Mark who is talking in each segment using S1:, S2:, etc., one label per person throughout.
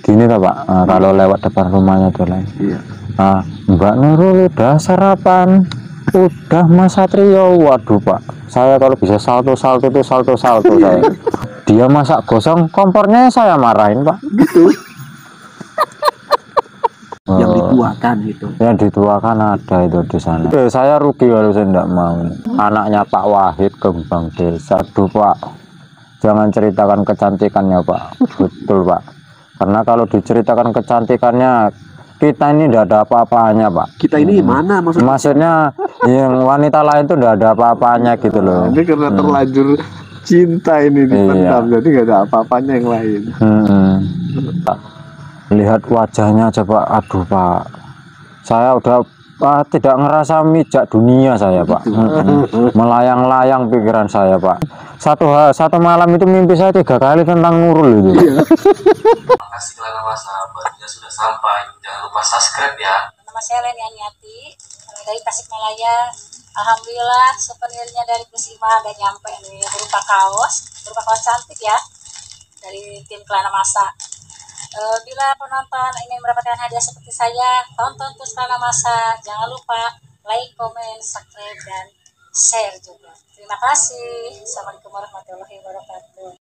S1: gini toh Pak, kalau lewat depan rumahnya tuh lain.
S2: Iya.
S1: Mbak Nurul udah sarapan? Udah Mas Satrio. Waduh Pak, saya kalau bisa salto saya. Dia masak gosong, kompornya saya marahin Pak.
S2: Gitu. Yang dituakan gitu.
S1: Yang dituakan ada itu di sana. Saya rugi kalau saya tidak mau. Anaknya Pak Wahid kembang desa. Aduh Pak, jangan ceritakan kecantikannya Pak. Betul Pak, karena kalau diceritakan kecantikannya, kita ini tidak ada apa-apanya Pak.
S2: Kita ini mana maksudnya?
S1: Maksudnya yang wanita lain itu tidak ada apa-apanya gitu loh.
S2: Ini karena terlanjur cinta ini dipendam, jadi nggak ada apa-apanya yang lain.
S1: Lihat wajahnya aja Pak, aduh Pak, saya udah tidak ngerasa mijak dunia saya Pak. Melayang-layang pikiran saya Pak. Satu malam itu mimpi saya 3 kali tentang Nurul itu.
S3: Terima kasih Kelana Masa, barunya sudah sampai. Jangan lupa subscribe ya.
S4: Nama saya Leni Aniati dari Tasikmalaya. Alhamdulillah souvenirnya dari Kusima udah nyampe nih, berupa kaos cantik ya dari tim Kelana Masa. Bila penonton ingin mendapatkan hadiah seperti saya, tonton terus Kelana Masa. Jangan lupa like, komen, subscribe, dan share juga. Terima kasih. Assalamualaikum warahmatullahi wabarakatuh.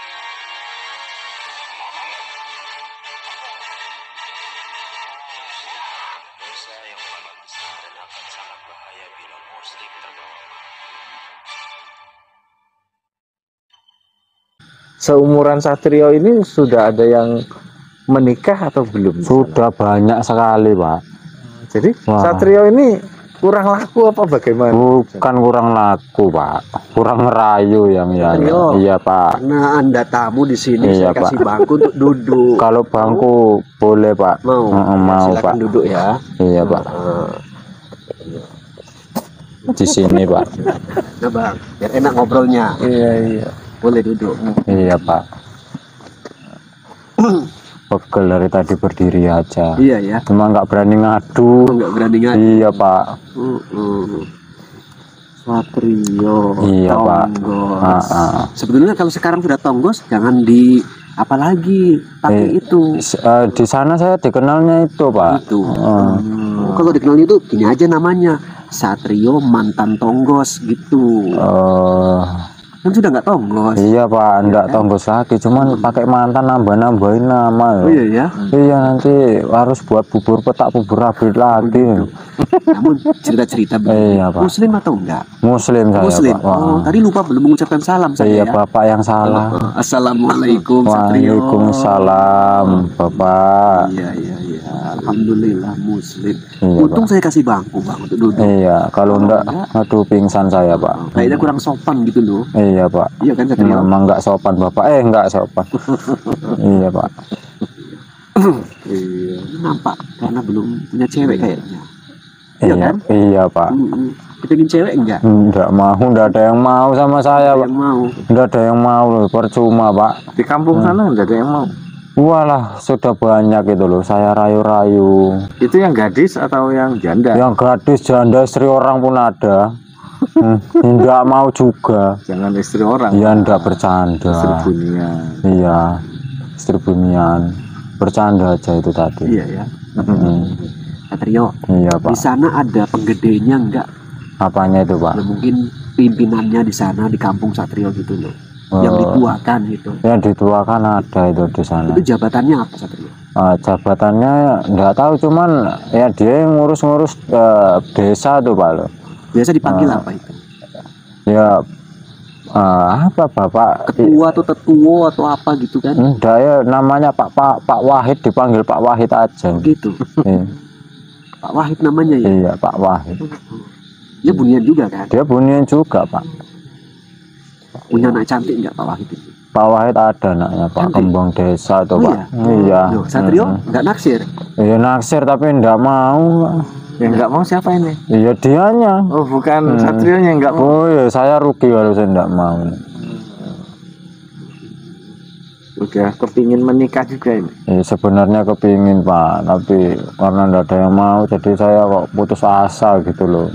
S3: Dosa yang paling besar dan akan sangat bahaya bila muslim terbawa.
S2: Seumuran Satrio ini sudah ada yang menikah atau belum?
S1: Sudah banyak sekali Pak.
S2: Jadi
S1: Wah.
S2: Satrio ini kurang laku apa bagaimana?
S1: Bukan kurang laku Pak, kurang ngerayu yang ya.
S2: Satrio,
S1: Iya Pak.
S2: karena Anda tamu di sini,
S1: Iya,
S2: saya kasih
S1: Pak.
S2: bangku untuk duduk.
S1: Kalau bangku boleh Pak.
S2: Mau?
S1: Mau
S2: Silakan
S1: Pak.
S2: duduk ya.
S1: Iya Pak. Di sini Pak.
S2: Nah Bang, biar enak ngobrolnya.
S1: Iya.
S2: Boleh duduk.
S1: Iya Pak. Pegel dari tadi berdiri aja.
S2: Iya ya.
S1: Cuma nggak berani ngadu.
S2: Nggak berani ngadu.
S1: Iya Pak.
S2: Satrio.
S1: Iya Pak.
S2: Tonggos. Sebetulnya kalau sekarang sudah tonggos, jangan di apalagi pakai itu.
S1: Di sana saya dikenalnya itu Pak.
S2: Itu. Kalau dikenalnya itu gini aja namanya, Satrio mantan tonggos gitu. Kan sudah nggak tonggos.
S1: Iya Pak, enggak tonggos lagi, cuman pakai mantan nambah-nambahin nama.
S2: Oh iya ya.
S1: Iya, nanti harus buat bubur petak, bubur abrit lagi.
S2: Namun cerita-cerita
S1: Iya Pak.
S2: Muslim atau enggak?
S1: Muslim saya
S2: Muslim.
S1: Pak.
S2: Oh, tadi lupa belum mengucapkan salam saya
S1: Iya
S2: ya.
S1: Bapak yang salah.
S2: Assalamualaikum Satrio.
S1: Waalaikumsalam Bapak.
S2: Iya. Alhamdulillah Muslim.
S1: Iya,
S2: Untung
S1: Pak.
S2: saya kasih bangku Bang untuk duduk.
S1: Iya, kalau enggak, aduh pingsan saya Pak.
S2: Kayaknya kurang sopan gitu loh.
S1: Iya Pak.
S2: Iya kan Satrio?
S1: Memang enggak sopan Bapak. Enggak sopan. Iya Pak.
S2: Iya. Nampak karena belum punya cewek kayaknya. Iya kan?
S1: Iya Pak.
S2: Kepengin cewek enggak?
S1: Enggak mau, enggak ada yang mau sama saya Pak.
S2: Yang mau.
S1: Enggak ada yang mau loh, percuma Pak.
S2: Di kampung sana enggak ada yang mau.
S1: Walah, sudah banyak itu loh, saya rayu-rayu.
S2: Itu yang gadis atau yang janda?
S1: Yang gadis, janda, istri orang pun ada. Enggak mau juga.
S2: Jangan istri orang.
S1: Iya, enggak bercanda.
S2: Istri bunian.
S1: Iya, istri bunian. Bercanda aja itu tadi.
S2: Iya ya. Satrio.
S1: Iya
S2: Di
S1: Pak.
S2: sana ada penggedenya enggak?
S1: Apanya itu Pak?
S2: Ya, mungkin pimpinannya di sana di kampung Satrio gitu loh. Yang dituakan gitu.
S1: Yang dituakan ada itu di sana.
S2: Itu jabatannya apa Satrio?
S1: Jabatannya enggak tahu, cuman ya dia yang ngurus-ngurus desa tuh Pak loh.
S2: Biasa dipanggil apa itu?
S1: Ya apa Bapak?
S2: Ketua atau tetuo atau apa gitu kan?
S1: Enggak ya, namanya Pak Wahid, dipanggil Pak Wahid aja.
S2: Gitu.
S1: Iya.
S2: Pak Wahid namanya ya?
S1: Iya Pak Wahid.
S2: Dia bunian juga kan?
S1: Dia bunian juga Pak.
S2: Punya anak cantik enggak Pak Wahid itu?
S1: Pak Wahid ada anaknya Pak,
S2: Cantik?
S1: kembang desa tuh
S2: Oh
S1: Pak.
S2: iya?
S1: Iya.
S2: Loh, Satrio enggak naksir?
S1: Iya naksir tapi enggak mau.
S2: Yang enggak mau siapa ini?
S1: Iya dianya.
S2: Oh bukan Satrionya yang enggak mau.
S1: Oh iya, saya rugi kalau saya enggak mau.
S5: Udah kepingin menikah juga ini.
S1: Sebenarnya kepingin Pak, tapi karena nggak ada yang mau, jadi saya kok putus asa gitu loh.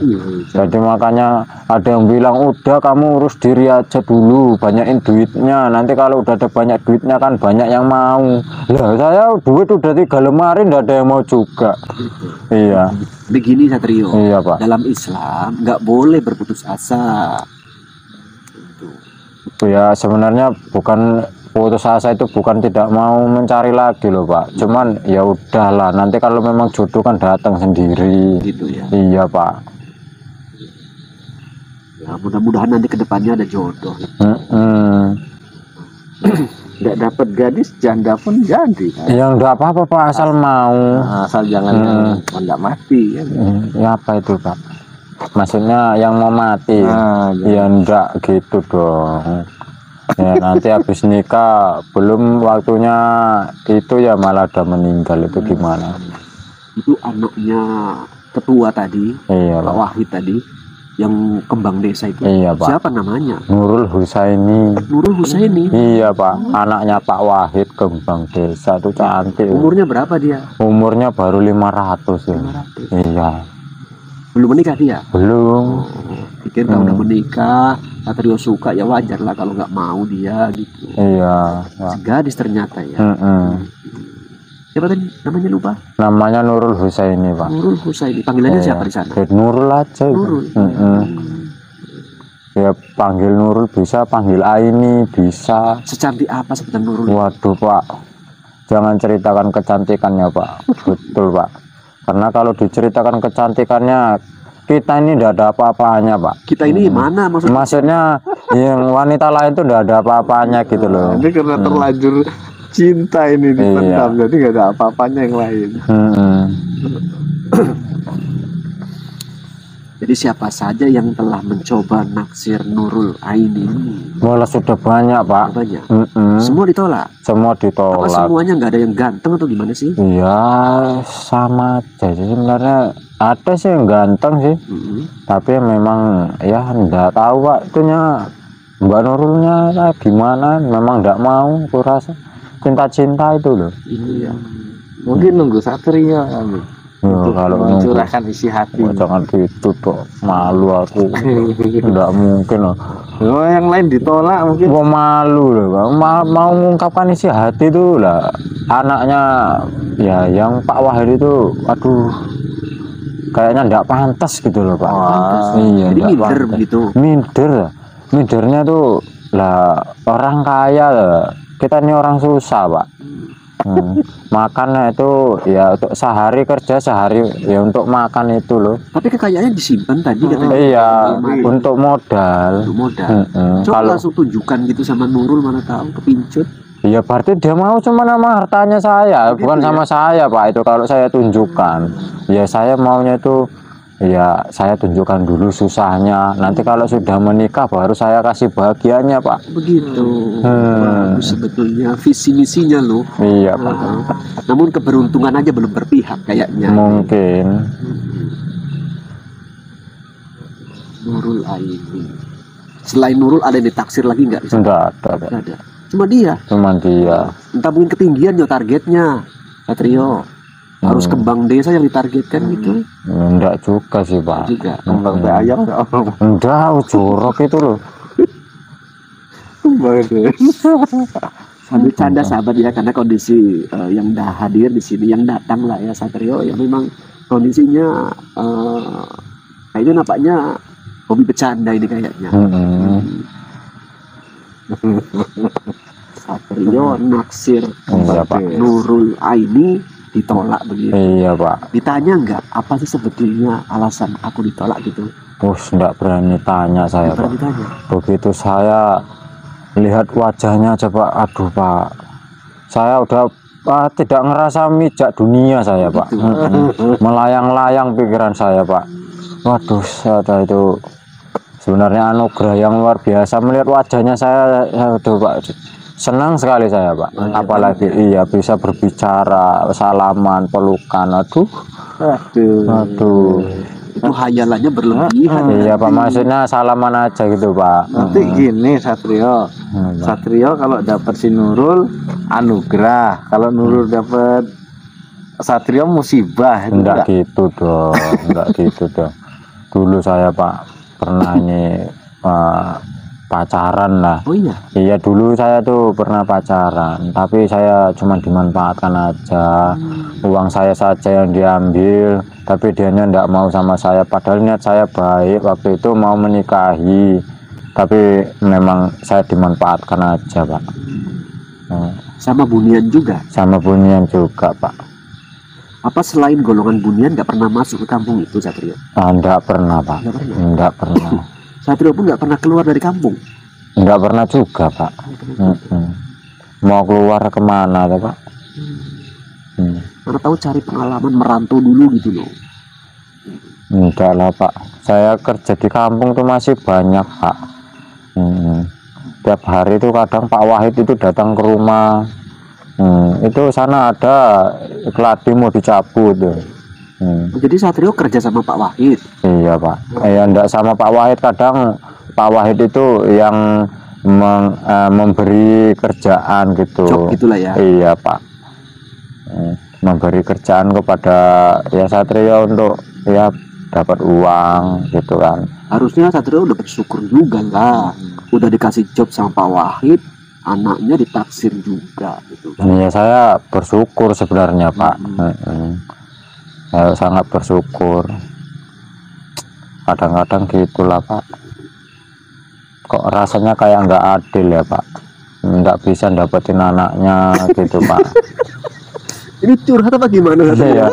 S1: Jadi makanya ada yang bilang udah kamu urus diri aja dulu, banyakin duitnya. Nanti kalau udah ada banyak duitnya kan banyak yang mau. Lah saya duit udah 3 lemari nggak ada yang mau juga. Iya.
S2: Begini Satrio,
S1: Iya Pak.
S2: dalam Islam nggak boleh berputus asa.
S1: Ya sebenarnya bukan putus asa, itu bukan tidak mau mencari lagi loh Pak. Cuman ya udahlah, nanti kalau memang jodoh kan datang sendiri.
S2: Gitu ya.
S1: Iya Pak.
S2: Ya mudah-mudahan nanti kedepannya ada jodoh.
S5: Nggak dapat gadis janda pun jadi kan?
S1: Yang enggak apa-apa Pak, asal mau.
S5: Asal jangan nggak mati ya.
S1: Ya apa itu Pak? Maksudnya yang mau mati. Ya enggak gitu dong. Ya nanti habis nikah belum waktunya itu ya malah udah meninggal, itu gimana?
S2: Itu anaknya ketua tadi,
S1: Iya
S2: Pak
S1: Pak.
S2: Wahid tadi, yang kembang desa itu.
S1: Iya Pak.
S2: Siapa namanya?
S1: Nurul Husaini.
S2: Nurul Husaini.
S1: Iya Pak, anaknya Pak Wahid kembang desa, itu cantik.
S2: Umurnya berapa dia?
S1: Umurnya baru 500 ya.
S2: 500.
S1: Iya.
S2: Belum menikah dia?
S1: Belum.
S2: Pikir kalau udah menikah, Satrio suka ya wajar lah kalau nggak mau dia gitu.
S1: Iya Pak.
S2: Gadis ternyata ya. Siapa tadi namanya lupa?
S1: Namanya Nurul Husaini Pak.
S2: Nurul Husaini. Panggilannya siapa di sana?
S1: Ya, Nurul aja.
S2: Nurul.
S1: Ya panggil Nurul bisa, panggil Aini bisa.
S2: Secantik apa sebutan Nurul?
S1: Waduh Pak, jangan ceritakan kecantikannya Pak. Betul Pak, karena kalau diceritakan kecantikannya, kita ini tidak ada apa-apanya Pak.
S2: Kita ini mana maksudnya?
S1: Maksudnya yang wanita lain itu tidak ada apa-apanya gitu loh.
S5: Ini karena terlanjur cinta ini dipendam, jadi nggak ada apa-apanya yang lain.
S2: Jadi siapa saja yang telah mencoba naksir Nurul Aini ini?
S1: Malah sudah banyak Pak.
S2: Banyak. Semua ditolak.
S1: Semua
S2: Apa
S1: ditolak.
S2: semuanya nggak ada yang ganteng atau gimana sih?
S1: Iya sama aja sih sebenarnya. Ada sih yang ganteng sih, tapi memang ya enggak tahu Pak, itunya Mbak Nurulnya gimana, memang enggak mau, aku rasa cinta-cinta itu loh.
S2: Iya.
S5: Mungkin nunggu Satrio kali.
S1: Ya, kalau
S5: mencurahkan isi hati.
S1: jangan gitu kok, malu aku. Enggak mungkin loh.
S5: Oh, yang lain ditolak mungkin.
S1: Gua malu loh Bang. Mau mengungkapkan isi hati itu lah. Anaknya ya yang Pak Wahid itu, aduh, kayaknya enggak pantas gitu loh Pak. Iya,
S2: Jadi
S1: enggak
S2: minder
S1: pantas.
S2: begitu.
S1: Mindernya tuh lah, orang kaya lah. Kita ini orang susah Pak. Makannya itu ya untuk sehari kerja, sehari ya untuk makan itu loh.
S2: Tapi kekayaannya disimpan tadi katanya.
S1: Iya, untuk modal.
S2: Untuk modal. Coba
S1: Kalau
S2: langsung tunjukkan gitu sama Nurul, mana tahu kepincut.
S1: ya berarti dia mau cuma nama hartanya saya, bukan sama saya Pak. Itu kalau saya tunjukkan, ya saya maunya itu ya saya tunjukkan dulu susahnya. Nanti kalau sudah menikah baru saya kasih bahagianya Pak.
S2: Begitu. Bagus sebetulnya visi misinya loh.
S1: Iya Pak.
S2: Namun keberuntungan aja belum berpihak kayaknya.
S1: Mungkin.
S2: Nurul Aini. Selain Nurul ada yang ditaksir lagi nggak?
S1: Enggak ada Pak.
S2: Nggak ada. Cuma dia.
S1: Cuman dia.
S2: Entah mungkin ketinggian ya targetnya. Satrio. Harus kembang desa yang ditargetkan gitu.
S1: Enggak juga sih Pak.
S2: Juga.
S5: Kembang ayam nggak apa.
S1: Enggak, jorok itu loh.
S2: Sambil canda sahabat ya, karena kondisi yang dah hadir di sini, yang datang lah ya Satrio, ya memang kondisinya kayaknya nampaknya hobi bercanda ini kayaknya. Satrio naksir
S1: Iya Pak.
S2: Nurul Aini ditolak begitu.
S1: Iya Pak.
S2: Ditanya nggak apa sih sebetulnya alasan aku ditolak gitu?
S1: Enggak berani tanya saya
S2: Pernah
S1: Pak.
S2: ditanya?
S1: Begitu saya lihat wajahnya aja Pak, aduh Pak, saya udah tidak ngerasa mijak dunia saya Pak. Melayang-layang pikiran saya Pak. Waduh, saya itu sebenarnya anugerah yang luar biasa melihat wajahnya saya. Aduh Pak, senang sekali saya Pak. Apalagi iya bisa berbicara, salaman, pelukan. Aduh.
S2: itu hayalannya berlebihan.
S1: Iya Pak, maksudnya salaman aja gitu Pak.
S5: Nanti gini Satrio. Satrio kalau dapat si Nurul anugerah, kalau Nurul dapat Satrio musibah. Itu
S1: Enggak gitu dong, enggak gitu dong. Dulu saya Pak pernah ini pacaran lah.
S2: Oh iya.
S1: Iya dulu saya tuh pernah pacaran, tapi saya cuma dimanfaatkan aja. Uang saya saja yang diambil, tapi dianya enggak mau sama saya. Padahal niat saya baik waktu itu mau menikahi, tapi memang saya dimanfaatkan aja Pak.
S2: Sama Bunian juga.
S1: Sama Bunian juga Pak.
S2: Apa selain golongan Bunian nggak pernah masuk ke kampung itu Satrio?
S1: Enggak pernah Pak.
S2: Nggak pernah.
S1: Enggak pernah.
S2: Satrio pun nggak pernah keluar dari kampung.
S1: Enggak pernah juga Pak. Mau keluar kemana tuh Pak?
S2: Karena tahu cari pengalaman merantau dulu gitu loh.
S1: Enggak lah Pak, saya kerja di kampung tuh masih banyak Pak. Tiap hari itu kadang Pak Wahid itu datang ke rumah. Itu sana ada keladi mau dicabut tuh.
S2: Jadi Satrio kerja sama Pak Wahid.
S1: Iya Pak, enggak sama Pak Wahid, kadang Pak Wahid itu yang memberi kerjaan gitu.
S2: Job gitulah ya.
S1: Iya Pak, memberi kerjaan kepada ya Satrio untuk ya dapat uang gitu kan.
S2: Harusnya Satrio udah bersyukur juga lah. Udah dikasih job sama Pak Wahid, anaknya ditaksir juga gitu kan.
S1: Iya saya bersyukur sebenarnya Pak. Saya sangat bersyukur. Kadang-kadang gitulah Pak, kok rasanya kayak nggak adil ya Pak, nggak bisa dapetin anaknya gitu Pak.
S2: Ini curhat apa gimana Satrio?
S1: Iya,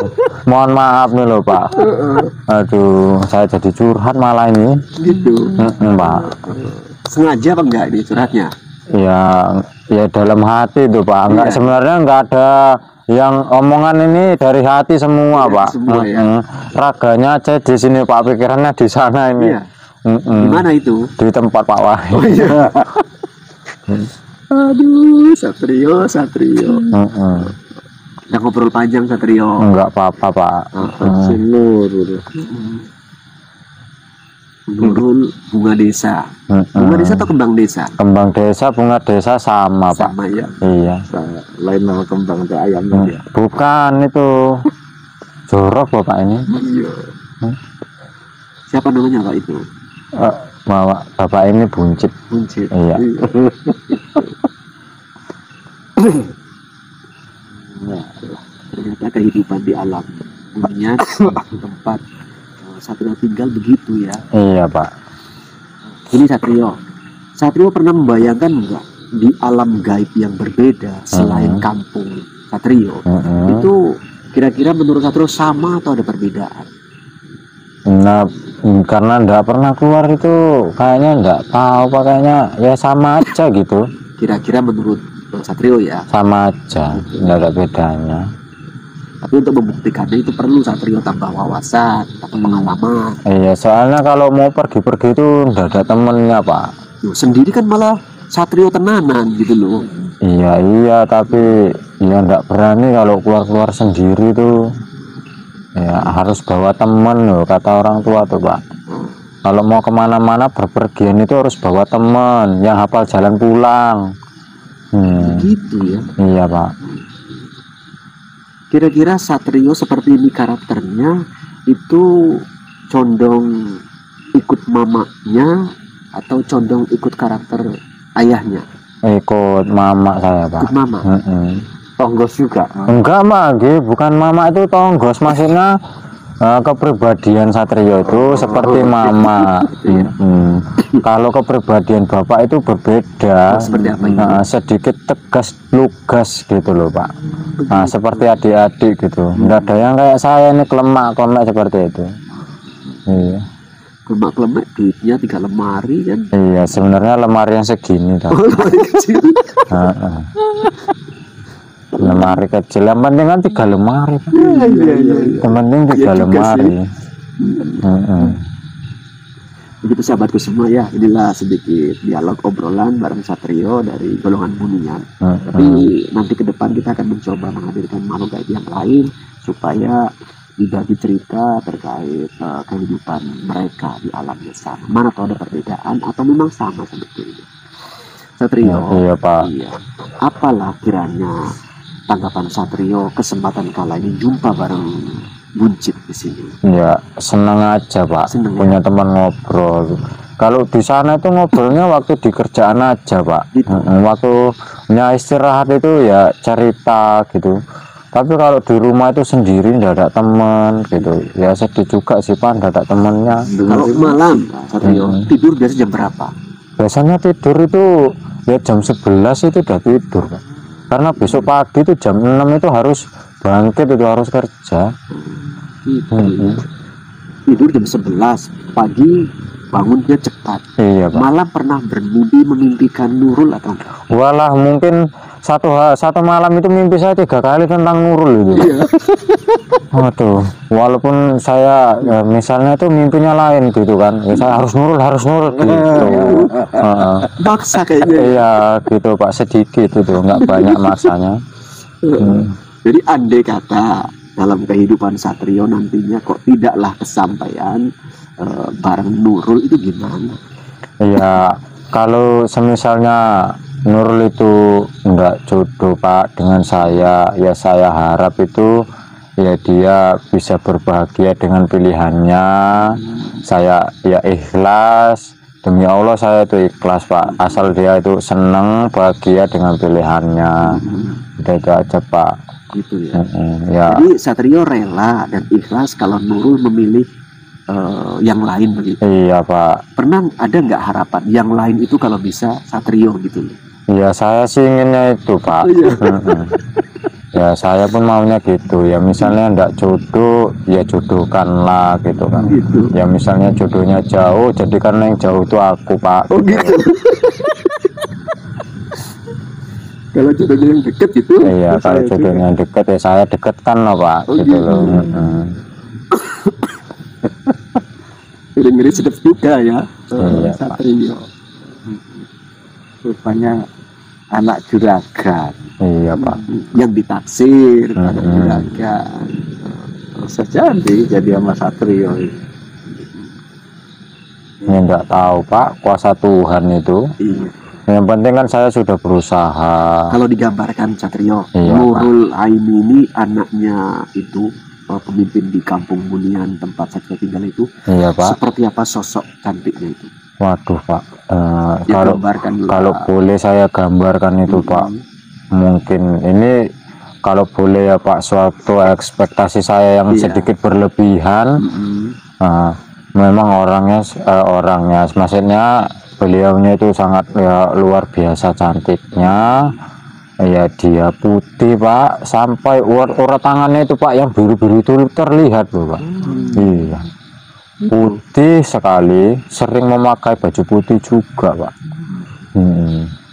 S1: mohon maaf nih loh Pak. Aduh, saya jadi curhat malah ini.
S2: Gitu.
S1: Pak.
S2: Sengaja apa enggak ini curhatnya?
S1: Ya dalam hati tuh Pak. Enggak,
S2: Iya.
S1: sebenarnya nggak ada yang omongan ini dari hati semua
S2: Iya,
S1: Pak.
S2: semua, ya.
S1: Raganya aja di sini Pak, pikirannya di sana ini.
S2: Iya. Di mana itu?
S1: Di tempat Pak Wahid.
S2: Oh iya. Aduh, Satrio. Udah ngobrol panjang Satrio.
S1: Enggak apa-apa Pak.
S5: si Nurul.
S2: Nurul bunga desa. Bunga desa atau kembang desa?
S1: Kembang desa, bunga desa sama Pak.
S2: Sama ya.
S1: Iya.
S5: Lain nama kembang teh ayam ya.
S1: Bukan itu. Jorok Bapak ini.
S2: Iya. Siapa namanya Pak itu?
S1: Bapak ini buncit.
S2: Buncit.
S1: Iya.
S2: Ternyata kehidupan di alam dunia tempat Satrio tinggal begitu ya.
S1: Iya Pak.
S2: Ini Satrio pernah membayangkan enggak di alam gaib yang berbeda selain kampung Satrio itu kira-kira menurut Satrio sama atau ada perbedaan?
S1: Nah, karena enggak pernah keluar itu kayaknya enggak tahu Pak, kayaknya ya sama aja gitu.
S2: Kira-kira menurut Satrio ya.
S1: Sama aja, enggak ada bedanya.
S2: Tapi untuk membuktikannya itu perlu Satrio tambah wawasan, tambah pengalaman.
S1: Iya, soalnya kalau mau pergi-pergi itu enggak ada temennya Pak.
S2: Loh, sendiri kan malah Satrio tenanan gitu loh.
S1: Iya, tapi ya enggak berani kalau keluar-keluar sendiri tuh. Ya harus bawa temen loh, kata orang tua tuh Pak. Kalau mau kemana-mana berpergian itu harus bawa temen yang hafal jalan pulang.
S2: Gitu ya.
S1: Iya Pak.
S2: Kira-kira Satrio seperti ini karakternya itu condong ikut mamanya atau condong ikut karakter ayahnya?
S1: Ikut mama saya Pak.
S2: Ikut mama.
S5: Tonggos juga.
S1: Enggak Mak, bukan mama itu tonggos, maksudnya kepribadian Satrio itu seperti mama. Kalau kepribadian bapak itu berbeda.
S2: Seperti apa itu?
S1: Sedikit tegas lugas gitu loh Pak. Seperti adik-adik gitu. Enggak ada yang kayak saya ini kelemak seperti itu. Iya.
S2: Kelemak-kelemak duitnya 3 lemari kan.
S1: Iya, sebenarnya lemari yang segini tau.
S2: Lemari kecil.
S1: Lemari kecil, yang penting kan 3 lemari Pak.
S2: Iya.
S1: Yang penting 3
S2: Iya juga
S1: lemari.
S2: Begitu sahabatku semua ya, inilah sedikit dialog obrolan bareng Satrio dari golongan Bunian. Tapi nanti ke depan kita akan mencoba menghadirkan makhluk gaib yang lain supaya dibagi cerita terkait kehidupan mereka di alam yang sama. Mana tahu ada perbedaan atau memang sama sebetulnya. Satrio,
S1: Iya Pak.
S2: iya. Apalah kiranya tanggapan Satrio kesempatan kala ini jumpa bareng Buncit di sini?
S1: Ya senang aja Pak,
S2: Seneng,
S1: punya teman ngobrol. Kalau di sana itu ngobrolnya waktu di kerjaan aja Pak.
S2: Gitu.
S1: Waktu punya istirahat itu ya cerita gitu. Tapi kalau di rumah itu sendiri nggak ada teman gitu. Ya sedih juga sih Pak, nggak ada temennya.
S2: Kalau malam, Satrio, tidur biasa jam berapa?
S1: Biasanya tidur itu ya jam 11 itu udah tidur Pak. Karena besok pagi itu jam 6 itu harus bangkit, itu harus kerja.
S2: Tidur jam 11 pagi, bangunnya cepat.
S1: Iya Pak.
S2: Malam pernah bermimpi memimpikan Nurul atau enggak?
S1: Walah mungkin satu malam itu mimpi saya 3 kali tentang Nurul itu. Waduh, walaupun saya ya, misalnya itu mimpinya lain gitu kan, ya saya harus Nurul gitu.
S2: Maksa kayaknya.
S1: Iya gitu Pak, sedikit itu nggak banyak masanya.
S2: Jadi andai kata dalam kehidupan Satrio nantinya kok tidaklah kesampaian bareng Nurul, itu gimana?
S1: Iya, kalau semisalnya Nurul itu nggak jodoh Pak dengan saya, ya saya harap itu ya dia bisa berbahagia dengan pilihannya. Saya ya ikhlas, demi Allah saya itu ikhlas Pak, asal dia itu senang bahagia dengan pilihannya. Itu aja Pak.
S2: Gitu ya.
S1: Ya
S2: Jadi Satrio rela dan ikhlas kalau Nurul memilih yang lain begitu.
S1: iya Pak.
S2: Pernah ada nggak harapan yang lain itu kalau bisa Satrio gitu loh?
S1: Ya saya sih inginnya itu Pak. Ya saya pun maunya gitu ya, misalnya ndak jodoh ya jodohkanlah gitu kan.
S2: Gitu.
S1: Ya misalnya jodohnya jauh, jadi karena yang jauh itu aku Pak.
S2: Oh gitu. Kalau jodohnya yang deket gitu?
S1: Iya kalau jodohnya yang dekat ya saya deketkan lah Pak.
S2: Oh,
S1: gitu loh.
S2: Ngeri sedap juga ya.
S1: Iya, Pak.
S2: Satrio.
S5: Rupanya anak juragan.
S1: Iya Pak.
S2: Yang ditaksir anak juragan.
S5: Bisa jadi sama Satrio.
S1: Ya nggak tahu Pak, kuasa Tuhan itu.
S2: Iya.
S1: Yang penting kan saya sudah berusaha.
S2: Kalau digambarkan Satrio,
S1: Iya,
S2: Nurul Aini ini anaknya itu pemimpin di Kampung Munian tempat Satrio tinggal itu.
S1: Iya Pak.
S2: Seperti apa sosok cantiknya itu?
S1: Waduh Pak.
S2: Ya,
S1: Kalau
S2: gambarkan dulu,
S1: kalau
S2: Pak.
S1: boleh saya gambarkan itu Pak. Mungkin ini kalau boleh ya Pak, suatu ekspektasi saya yang
S2: Iya.
S1: sedikit berlebihan. Memang orangnya maksudnya beliaunya itu sangat ya luar biasa cantiknya. Ya dia putih Pak, sampai urat tangannya itu Pak yang biru-biru itu terlihat loh Pak. Iya, putih sekali, sering memakai baju putih juga Pak.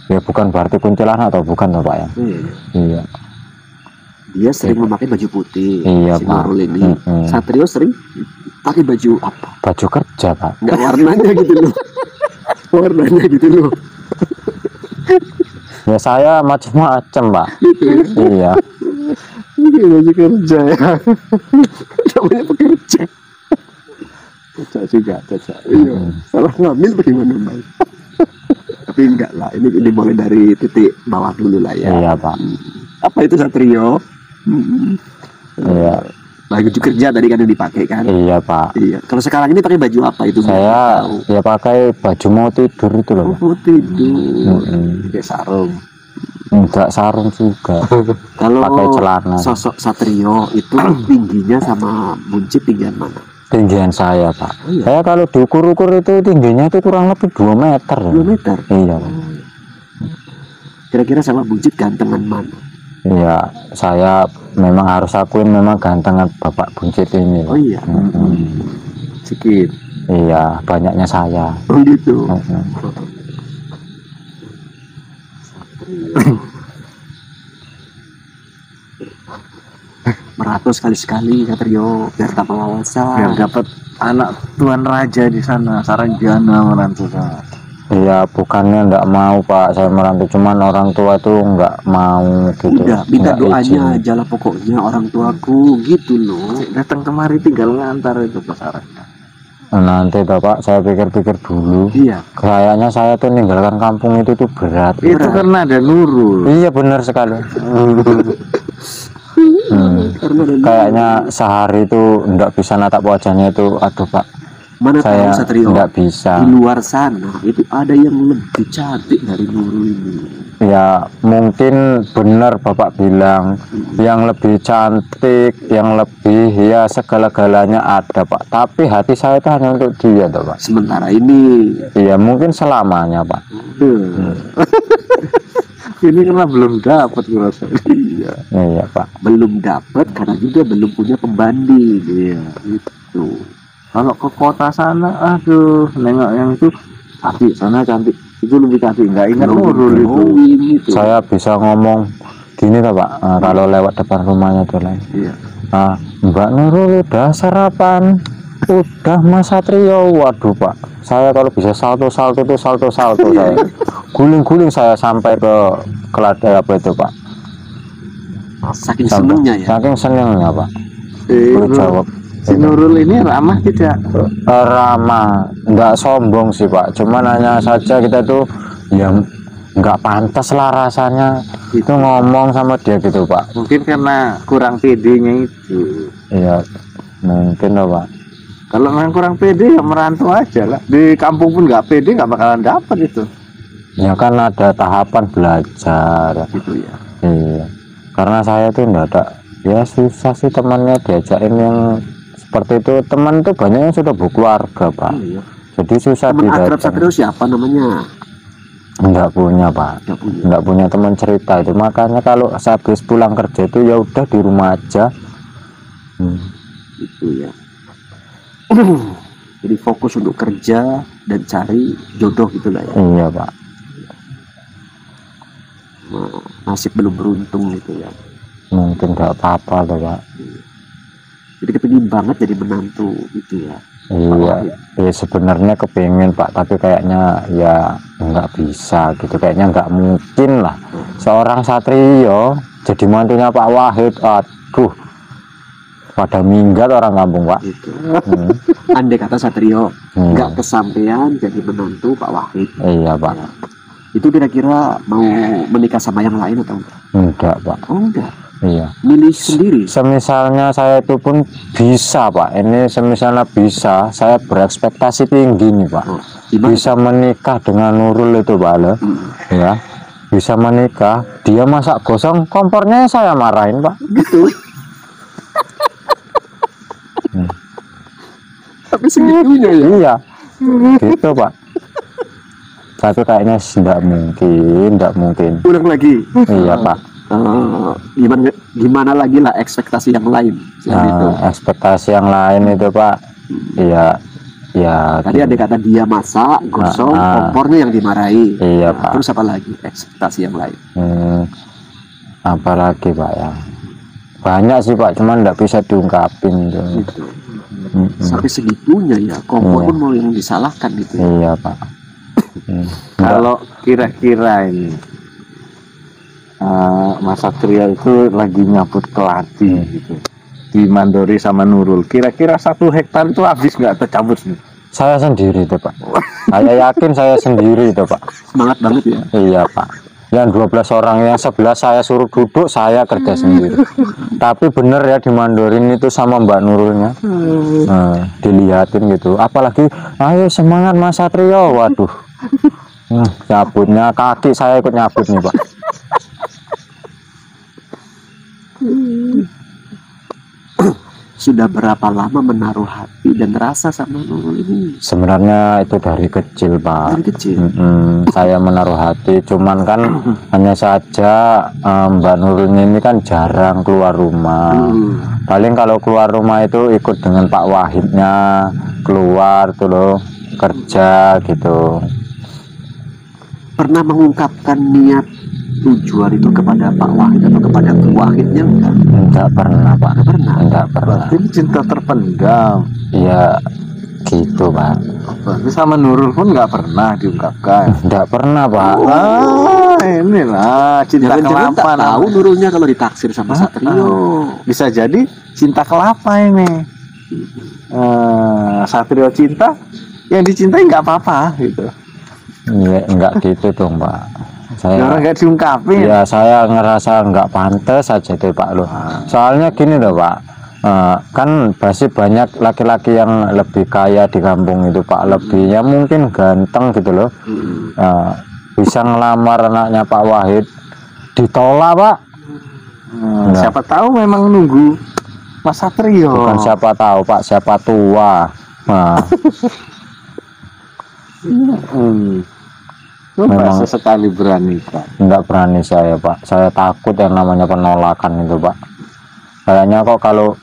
S1: Ya bukan berarti kuntilanak atau bukan loh Pak ya. Iya.
S2: Dia sering memakai baju putih.
S1: Iya,
S2: Si
S1: Pak.
S2: Nurul ini. Satrio sering pakai baju apa?
S1: Baju kerja Pak.
S2: Enggak warnanya gitu loh. Warnanya gitu loh.
S1: Ya saya macam-macam Pak. Iya.
S5: Ini baju kerja ya.
S2: Namanya pekerja.
S5: Cocok juga, cocok.
S2: Iya. Salah ngambil bagaimana Bang? Tapi enggak lah. Ini mulai dari titik bawah dulu lah ya.
S1: Iya Pak.
S2: Apa itu Satrio?
S1: Iya.
S2: Baju kerja tadi kan yang dipakai kan?
S1: Iya Pak.
S2: Iya. Kalau sekarang ini pakai baju apa itu?
S1: Saya
S2: Tahu.
S1: ya pakai baju mau tidur itu loh Pak.
S2: Oh, tidur.
S5: Pakai sarung.
S1: Enggak sarung juga.
S2: Kalau
S1: Pakai celana.
S2: sosok Satrio itu tingginya sama Buncit tinggian mana?
S1: Tinggian saya Pak.
S2: Oh, iya.
S1: Saya kalau diukur-ukur itu tingginya itu kurang lebih 2 meter.
S2: 2 meter.
S1: Iya Pak.
S2: Kira-kira sama Buncit gantengan mana?
S1: Iya, saya memang harus akuin memang gantengan Bapak Buncit ini.
S2: Oh iya.
S5: Sedikit.
S1: Iya, banyaknya saya.
S2: Oh gitu. Meratus sekali Satrio biar tambah wawasan.
S5: Biar dapat anak tuan raja di sana, Saranjana merantau sana.
S1: Iya, bukannya nggak mau Pak saya merantau, cuman orang tua tuh nggak mau gitu.
S2: Udah minta
S1: nggak
S2: doanya
S1: izin.
S2: aja lah pokoknya orang tuaku gitu loh.
S5: Datang kemari tinggal ngantar itu persyaratnya.
S1: Nanti toh Pak, saya pikir-pikir dulu.
S2: Iya.
S1: Kayaknya saya tuh ninggalkan kampung itu tuh berat.
S5: Itu karena ada Nurul.
S1: Iya benar sekali.
S2: Karena ada
S1: Kayaknya sehari itu nggak bisa natap wajahnya itu, aduh Pak.
S2: mana
S1: Saya
S2: tahu Satrio
S1: nggak bisa.
S2: di luar sana itu ada yang lebih cantik dari Nurul ini.
S1: Ya mungkin benar Bapak bilang, yang lebih cantik, yang lebih ya segala-galanya ada Pak. Tapi hati saya itu hanya untuk dia toh Pak.
S2: Sementara ini
S1: Iya mungkin selamanya Pak.
S5: Ini karena belum dapat kurasa.
S1: Iya Pak.
S2: belum dapat karena juga belum punya pembanding. Iya, gitu.
S5: Kalau ke kota sana, aduh, nengok yang itu cantik, sana cantik, itu lebih cantik. Nggak ingat Nurul itu.
S2: Gitu.
S1: Saya bisa ngomong gini toh Pak, kalau lewat depan rumahnya tuh lain.
S2: Iya.
S1: Mbak Nurul udah sarapan? Udah Mas Satrio. Waduh Pak, saya kalau bisa salto-salto tuh salto-salto saya. Guling-guling saya sampai ke keladai apa itu Pak.
S2: Saking senengnya ya.
S1: Saking senengnya Pak.
S5: Si
S1: Boleh jawab.
S5: Si Nurul ini ramah tidak?
S1: Ramah, nggak sombong sih Pak. Cuman hanya saja kita tuh ya nggak pantas lah rasanya itu ngomong sama dia gitu Pak.
S5: Mungkin karena kurang pedenya itu.
S1: Iya, mungkin loh Pak.
S5: Kalau memang kurang pede ya merantau aja lah. Di kampung pun nggak pede nggak bakalan dapat itu.
S1: Ya kan ada tahapan belajar.
S2: Gitu ya.
S1: Iya, karena saya tuh enggak ada, ya susah sih temannya diajakin yang seperti itu. Teman tuh banyak yang sudah berkeluarga Pak,
S2: Iya.
S1: jadi susah
S2: Teman akrab
S1: diajak.
S2: Satrio siapa namanya?
S1: Enggak punya Pak,
S2: Nggak punya.
S1: enggak punya teman cerita itu. Makanya kalau saya habis pulang kerja itu ya udah di rumah aja.
S2: Gitu ya. Jadi fokus untuk kerja dan cari jodoh gitulah ya.
S1: Iya Pak.
S2: Nasib belum beruntung gitu ya.
S1: Mungkin enggak apa-apa loh Pak.
S2: Jadi kepingin banget jadi menantu gitu ya.
S1: Iya, ya sebenarnya kepingin Pak, tapi kayaknya ya nggak bisa gitu, kayaknya nggak mungkin lah seorang Satrio jadi mantunya Pak Wahid. Aduh, pada minggat orang kampung Pak.
S2: Gitu.
S1: Hmm,
S2: Andai kata Satrio
S1: Hmm.
S2: nggak kesampaian jadi menantu Pak Wahid,
S1: Iya Pak,
S2: itu kira-kira mau menikah sama yang lain atau enggak?
S1: enggak Pak.
S2: Oh enggak,
S1: Iya.
S2: milih sendiri.
S1: Semisalnya saya itu pun bisa Pak, ini semisalnya bisa, saya berekspektasi tinggi nih Pak,
S2: Oh, gimana?
S1: bisa menikah dengan Nurul itu Pak Le. Ya, bisa menikah, dia masak gosong, kompornya saya marahin Pak.
S2: Gitu. Tapi segitunya ya.
S1: Iya, gitu Pak. Tapi kayaknya tidak mungkin.
S2: Ulang lagi.
S1: Iya Pak.
S2: Gimana lagi lah ekspektasi yang lain selain itu.
S1: Ekspektasi yang lain itu Pak, iya, ya.
S2: Tadi ada kata dia masak, gosong, kompornya yang dimarahi.
S1: Iya,
S2: Nah,
S1: Pak.
S2: terus apa lagi ekspektasi yang lain?
S1: Apalagi Pak ya? Banyak sih Pak, cuman nggak bisa diungkapin.
S2: Gitu. Sampai segitunya ya, kompor
S1: Iya.
S2: pun mau yang disalahkan gitu. Ya.
S1: Iya Pak.
S5: Kalau kira-kira ini Mas Satrio itu lagi nyabut keladi gitu di Mandori sama Nurul, kira-kira 1 hektar itu habis nggak tercabut nih?
S1: Saya sendiri itu Pak. Saya yakin saya sendiri itu Pak.
S2: Semangat banget ya.
S1: Iya Pak. Yang 12 orang yang 11 saya suruh duduk, saya kerja sendiri. Tapi bener ya dimandorin itu sama Mbak Nurulnya. Dilihatin gitu. Apalagi, ayo semangat Mas Satrio. Waduh. Nyabutnya kaki saya ikut nyabut nih Pak.
S2: Sudah berapa lama menaruh hati dan rasa sama Nurul ini?
S1: Sebenarnya itu dari kecil Pak.
S2: Dari kecil.
S1: Saya menaruh hati, cuman kan hanya saja Mbak Nurul ini kan jarang keluar rumah. Paling kalau keluar rumah itu ikut dengan Pak Wahidnya keluar tuh loh, kerja gitu.
S2: Pernah mengungkapkan niat tujuan itu kepada Pak Wahid atau kepada Bu Wahidnya enggak?
S1: Enggak pernah Pak.
S2: Enggak pernah.
S1: Enggak pernah.
S5: Ini cinta terpendam.
S1: Ya gitu pak.
S5: Berarti sama Nurul pun nggak pernah diungkapkan.
S1: Nggak pernah pak.
S5: Inilah cinta
S2: Jangan-jangan tak
S5: kelapa.
S2: tahu Nurulnya kalau ditaksir sama Satrio.
S5: Bisa jadi cinta kelapa ini. Satrio cinta, yang dicintai nggak apa-apa gitu.
S1: Iya nggak gitu dong pak.
S5: Ya, orang
S1: Saya
S5: nggak diungkapin.
S1: ya saya ngerasa nggak pantas aja tuh pak loh. Soalnya gini loh pak. Kan pasti banyak laki-laki yang lebih kaya di kampung itu pak, lebihnya mungkin ganteng gitu loh. Bisa ngelamar anaknya Pak Wahid, ditolak pak. Nah.
S5: Siapa tahu memang nunggu Mas Satrio.
S1: Bukan siapa tahu pak, siapa tua. Nah,
S5: Memang
S1: Memang-
S5: sesekali berani Pak.
S1: nggak berani saya pak, saya takut yang namanya penolakan itu pak. Kayaknya kok kalau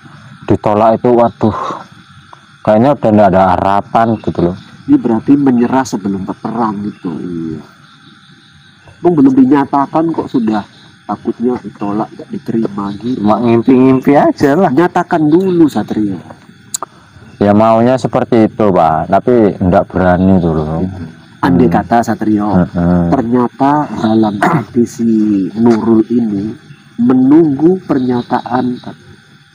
S1: ditolak itu waduh, kayaknya udah nggak ada harapan gitu loh.
S2: Ini berarti menyerah sebelum berperang gitu. Iya. Bung belum dinyatakan kok sudah takutnya ditolak, gak diterima gitu.
S5: Cuma ngimpi-ngimpi aja lah.
S2: Nyatakan dulu Satrio.
S1: Ya maunya seperti itu pak, tapi nggak berani dulu.
S2: Andai kata Satrio, ternyata dalam hati si Nurul ini menunggu pernyataan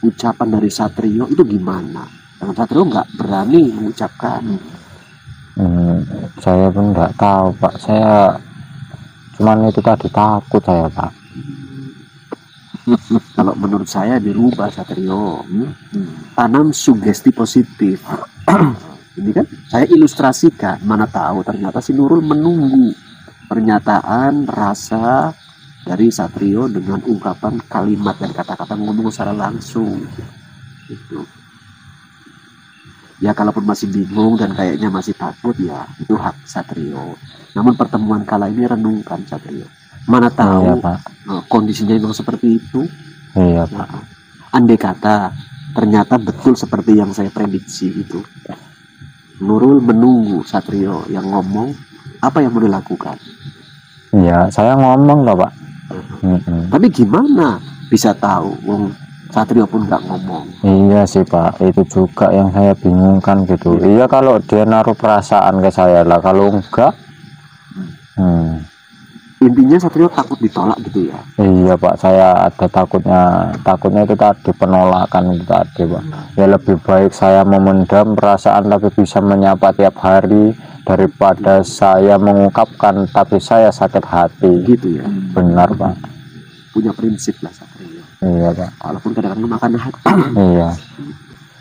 S2: ucapan dari Satrio itu gimana? Dan Satrio nggak berani mengucapkan.
S1: Saya pun nggak tahu pak, saya cuman itu tadi takut saya pak.
S2: Kalau menurut saya dirubah Satrio, tanam sugesti positif. Ini kan saya ilustrasikan, mana tahu ternyata si Nurul menunggu pernyataan rasa dari Satrio dengan ungkapan kalimat dan kata-kata ngomong secara langsung. Itu. Ya kalaupun masih bingung dan kayaknya masih takut ya itu hak Satrio. Namun pertemuan kala ini renungkan Satrio. Mana tahu
S1: Iya pak,
S2: kondisinya memang seperti itu.
S1: iya pak.
S2: Nah, andai kata ternyata betul seperti yang saya prediksi itu, Nurul menunggu Satrio yang ngomong, apa yang mau dilakukan?
S1: Iya saya ngomong loh pak.
S2: Tapi gimana bisa tahu wong Satrio pun nggak ngomong?
S1: Iya sih pak, itu juga yang saya bingungkan gitu. Iya kalau dia naruh perasaan ke saya lah, kalau enggak
S2: Intinya Satrio takut ditolak gitu ya.
S1: iya pak, saya ada takutnya itu tadi, penolakan itu tadi pak. Ya lebih baik saya memendam perasaan tapi bisa menyapa tiap hari daripada saya mengungkapkan tapi saya sakit hati.
S2: Gitu ya.
S1: Benar pak.
S2: Punya prinsip lah Satrio.
S1: Iya pak.
S2: Walaupun kadang-kadang makan hati.
S1: Iya,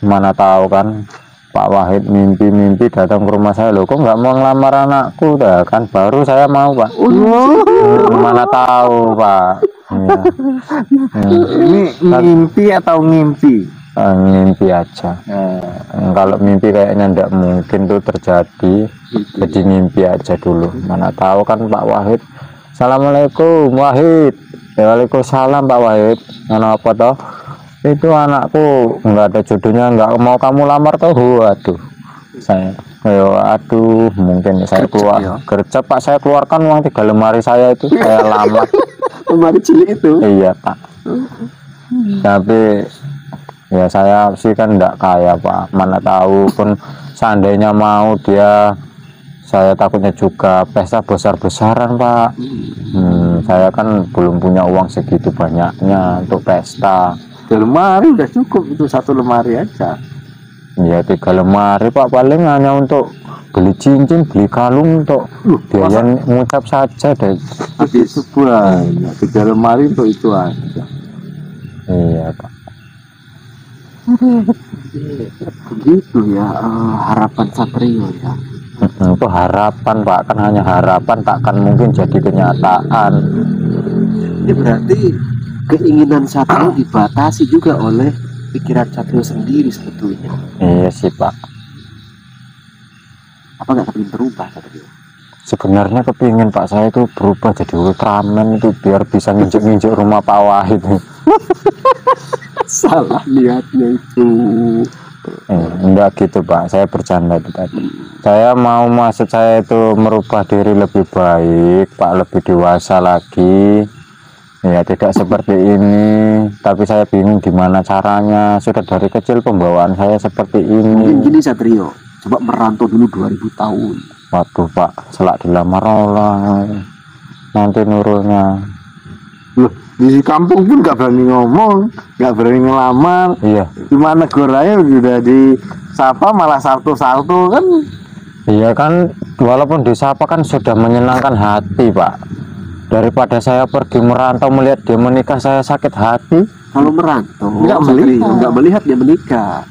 S1: mana tahu kan Pak Wahid mimpi-mimpi datang ke rumah saya, loh kok nggak mau ngelamar anakku dah kan, baru saya mau pak. Mana tahu pak. Iya.
S5: Ini mimpi atau ngimpi?
S1: Mimpi aja. Kalau mimpi kayaknya ndak mungkin tuh terjadi, jadi mimpi aja dulu. Mana tahu kan Pak Wahid. Assalamualaikum Wahid. Waalaikumsalam Pak Wahid. Apa toh? Itu anakku nggak ada jodohnya, nggak mau kamu lamar toh. Waduh, saya aduh mungkin saya keluar gercep pak, saya keluarkan uang 3 lemari saya itu saya lamar.
S2: Lemari cilik itu.
S1: Iya pak, tapi ya saya sih kan nggak kaya pak, mana tahu pun seandainya mau dia, saya takutnya juga pesta besar-besaran pak. Saya kan belum punya uang segitu banyaknya untuk pesta.
S5: 3 lemari udah cukup, itu 1 lemari aja.
S1: Ya 3 lemari pak, paling hanya untuk beli cincin, beli kalung, untuk biaya ngucap saja deh.
S5: Tapi sebuah 3 lemari untuk itu aja.
S1: Iya pak.
S2: Begitu ya harapan Satrio ya.
S1: Itu harapan pak, kan hanya harapan, takkan mungkin jadi kenyataan.
S2: Ini berarti keinginan Satrio dibatasi juga oleh pikiran Satrio sendiri sebetulnya.
S1: Iya sih pak,
S2: Apa nggak kepingin berubah Satrio?
S1: sebenarnya kepingin pak, saya itu berubah jadi Ultraman itu biar bisa nginjek-nginjek rumah Pak Wahid.
S2: Salah niatnya itu.
S1: Enggak gitu pak, saya bercanda itu tadi. Saya mau, maksud saya itu merubah diri lebih baik pak, lebih dewasa lagi. Ya tidak seperti ini, tapi saya bingung gimana caranya. Sudah dari kecil pembawaan saya seperti
S2: Mungkin
S1: ini.
S2: gini Satrio, Coba merantau dulu 2000 tahun.
S1: Waduh Pak, selak dilamar orang nanti nurulnya.
S5: Loh, di kampung pun nggak berani ngomong, nggak berani ngelamar.
S1: Iya,
S5: Cuma negoranya udah disapa malah salto-salto kan.
S1: iya kan, walaupun disapa kan sudah menyenangkan hati Pak. Daripada saya pergi merantau melihat dia menikah, saya sakit hati.
S2: Kalau merantau
S5: Nggak melihat.
S2: nggak melihat dia menikah.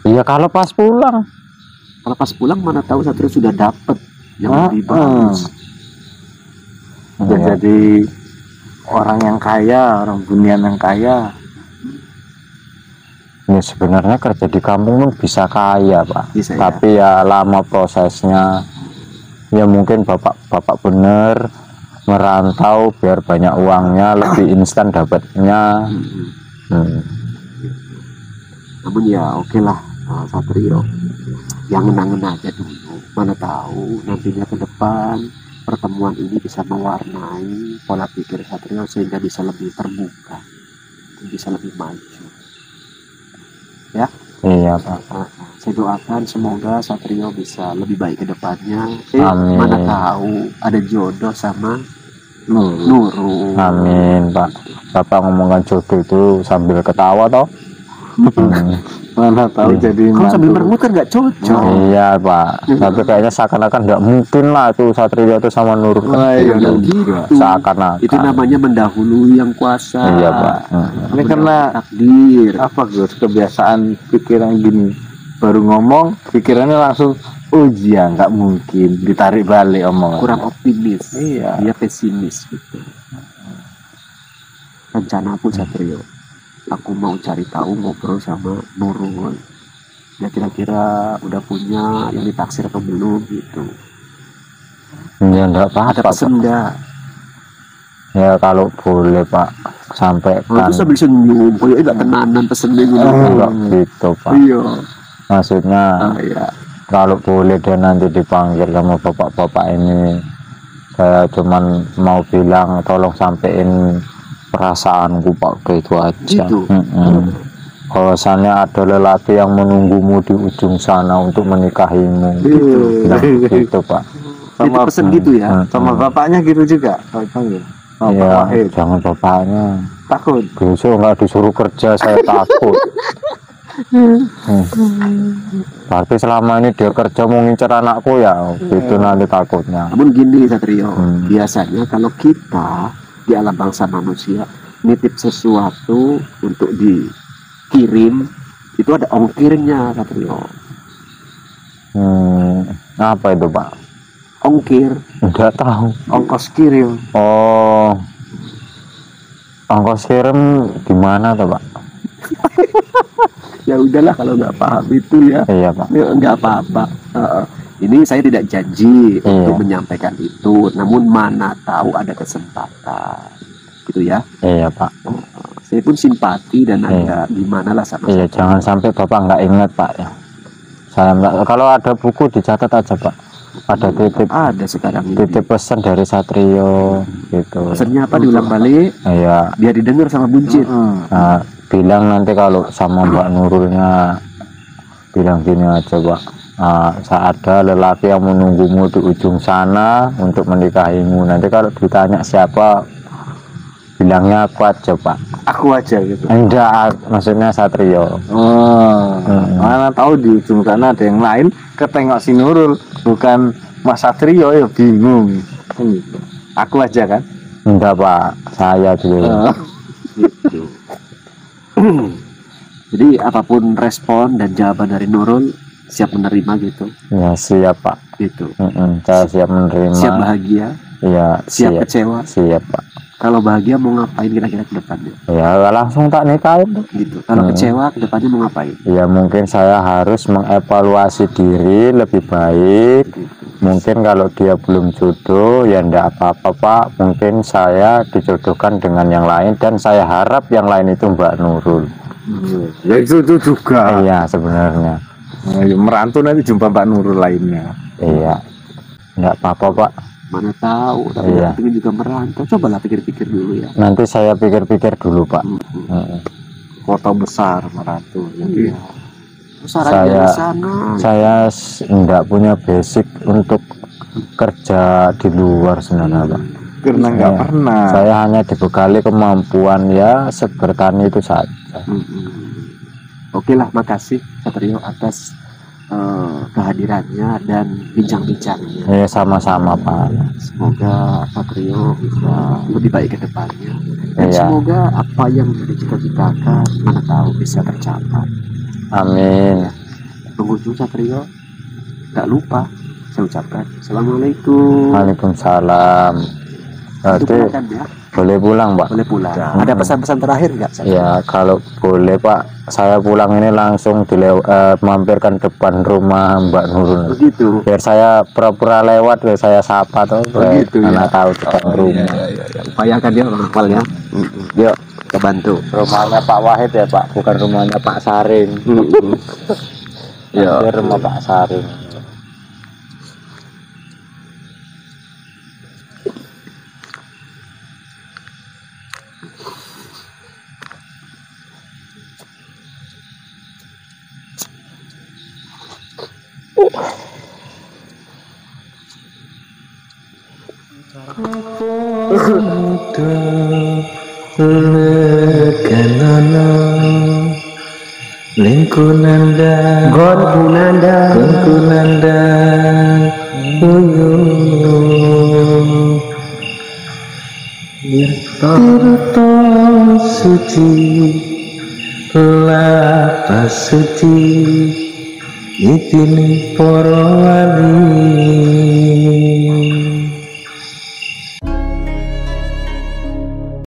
S1: Iya kalau pas pulang.
S2: Kalau pas pulang mana tahu Satrio sudah dapet yang lebih
S5: Ah,
S2: bagus.
S5: Udah
S1: Iya.
S5: jadi orang yang kaya, orang bunian yang kaya.
S1: Ini sebenarnya kerja di kampung pun bisa kaya Pak,
S2: Bisa, ya.
S1: tapi ya lama prosesnya. Ya mungkin bapak bener merantau biar banyak uangnya, lebih instan dapatnya.
S2: Namun ya oke lah, Satrio, yang ngenang aja dulu. Mana tahu nantinya ke depan pertemuan ini bisa mewarnai pola pikir Satrio sehingga bisa lebih terbuka, bisa lebih maju. Ya,
S1: Iya Pak.
S2: saya doakan semoga Satrio bisa lebih baik ke depannya.
S1: Amin.
S2: Mana tahu ada jodoh sama Nurul.
S1: Amin Pak. Bapak ngomongkan jodoh itu sambil ketawa toh.
S5: Mana tahu jadi
S2: Kalau sambil
S5: mantu.
S2: merengut kan nggak cocok.
S1: Iya Pak. Tapi kayaknya seakan-akan nggak mungkin lah tuh Satrio itu sama Nurul.
S5: Wah, iya,
S2: Nggak
S5: iya.
S2: gitu.
S1: Seakan-akan.
S2: Itu namanya mendahului yang kuasa.
S1: Iya Pak.
S5: Ini karena
S2: Takdir.
S5: apa Gus, kebiasaan pikiran gini, baru ngomong pikirannya langsung iya nggak mungkin, ditarik balik omongan.
S2: Kurang optimis.
S5: Iya.
S2: Dia pesimis gitu. Rencana aku Satrio, aku mau cari tahu ngobrol sama Nurul. Ya kira-kira udah punya yang ditaksir atau belum gitu.
S1: Ya enggak
S2: Ada
S1: apa-apa
S2: pesen
S1: Pak.
S2: enggak?
S1: Ya kalau boleh Pak
S2: Oh,
S1: sampaikan.
S2: itu sambil senyum, kayaknya enggak tenanan pesennya gitu.
S1: Enggak gitu Pak.
S2: Iya.
S1: Maksudnya
S2: Iya.
S1: kalau boleh dan nanti dipanggil sama bapak-bapak ini, saya cuman mau bilang tolong sampein perasaanku Pak, itu aja.
S2: Gitu.
S1: Bahwasannya ada lelaki yang menunggumu di ujung sana untuk menikahimu. Nah, gitu Pak.
S2: Itu pesen gitu ya.
S5: Sama bapaknya gitu juga. Kalau panggil. Oh, Pak
S1: Ya,
S5: Wahid.
S1: jangan bapaknya.
S5: Takut.
S1: Besok nggak disuruh kerja saya takut. Berarti selama ini dia kerja mau ngincer anakku ya, itu nanti takutnya.
S2: Namun gini Satrio, biasanya kalau kita di alam bangsa manusia nitip sesuatu untuk dikirim, itu ada ongkirnya Satrio.
S1: Apa itu Pak?
S2: Ongkir,
S1: Nggak tahu.
S5: Ongkos kirim.
S1: Oh, ongkos kirim gimana tuh Pak?
S2: ya udahlah kalau nggak paham itu ya,
S1: Iya Pak.
S2: ya nggak apa-apa. Ini saya tidak janji
S1: Iya.
S2: untuk menyampaikan itu, namun mana tahu ada kesempatan, gitu ya.
S1: Iya Pak.
S2: Saya pun simpati dan
S1: Iya.
S2: ada gimana lah sama
S1: Iya, jangan sampai Bapak nggak ingat Pak ya. Saya nggak. Kalau ada buku dicatat aja Pak. Ada titip
S2: ada sekarang ini.
S1: titip pesan dari Satrio gitu.
S2: Pesannya apa diulang balik
S1: Iya.
S2: biar didengar sama buncit.
S1: Nah, bilang nanti kalau sama Mbak Nurulnya, bilang gini aja Pak. Saat ada lelaki yang menunggumu di ujung sana untuk menikahimu. Nanti kalau ditanya siapa, bilangnya aku aja Pak.
S5: Aku aja gitu.
S1: Enggak, maksudnya Satrio.
S5: Mana tahu di ujung sana ada yang lain, ketengok si Nurul, bukan Mas Satrio, ya bingung. Kan gitu. Aku aja kan.
S1: Enggak Pak, saya dulu.
S2: Gitu. Jadi apapun respon dan jawaban dari Nurul siap menerima gitu,
S1: Ya siap Pak.
S2: gitu.
S1: Saya siap menerima.
S2: Siap bahagia,
S1: Iya
S2: siap
S1: siap.
S2: kecewa.
S1: Siap Pak.
S2: Kalau bahagia mau ngapain kira-kira ke depannya?
S1: Ya langsung tak nikahin.
S2: Gitu. Kalau kecewa ke depannya mau ngapain?
S1: Ya mungkin saya harus mengevaluasi diri lebih baik. Mungkin kalau dia belum jodoh ya enggak apa-apa Pak. Mungkin saya dijodohkan dengan yang lain dan saya harap yang lain itu Mbak Nurul.
S5: Ya itu juga.
S1: Iya sebenarnya.
S5: Merantau nanti jumpa Mbak Nurul lainnya.
S1: Iya. Enggak apa-apa Pak.
S2: Mana tahu, tapi
S1: Iya.
S2: pengen juga merantau. Cobalah pikir-pikir dulu ya.
S1: Nanti saya pikir-pikir dulu Pak.
S5: Kota besar merantau. Jadi
S2: Iya. Saran dari sana.
S1: Saya enggak punya basic untuk kerja di luar sebenarnya Pak.
S5: Karena nggak pernah.
S1: Saya hanya dibekali kemampuan ya bertani itu saja.
S2: Oke lah, makasih Satrio atas kehadirannya dan bincang-bincangnya.
S1: Ya sama-sama Pak.
S2: Semoga Satrio bisa lebih baik ke depannya. Dan
S1: Iya.
S2: semoga apa yang dicita-citakan mana tahu bisa tercapai.
S1: Amin.
S2: Pengunjung Satrio, tak lupa saya ucapkan Assalamualaikum.
S1: Waalaikumsalam.
S2: Itu
S1: Berarti
S2: kan ya,
S1: boleh pulang Pak.
S2: boleh pulang. Ada pesan-pesan terakhir nggak?
S1: Ya kalau boleh Pak, saya pulang ini langsung mampirkan depan rumah Mbak Nurul.
S2: Begitu.
S1: Biar saya pura-pura lewat, biar saya sapa tuh.
S2: Begitu,
S1: karena
S2: ya.
S1: tahu depan rumah.
S2: Upayakan dia menghafal ya.
S1: Yuk,
S2: Kita bantu.
S1: rumahnya Pak Wahid ya Pak, bukan rumahnya Pak Saring.
S2: Ya.
S1: Ini rumah Pak Saring.
S5: Lekanono lingkunanda gonkunanda tirta suci lapas suci itini para wali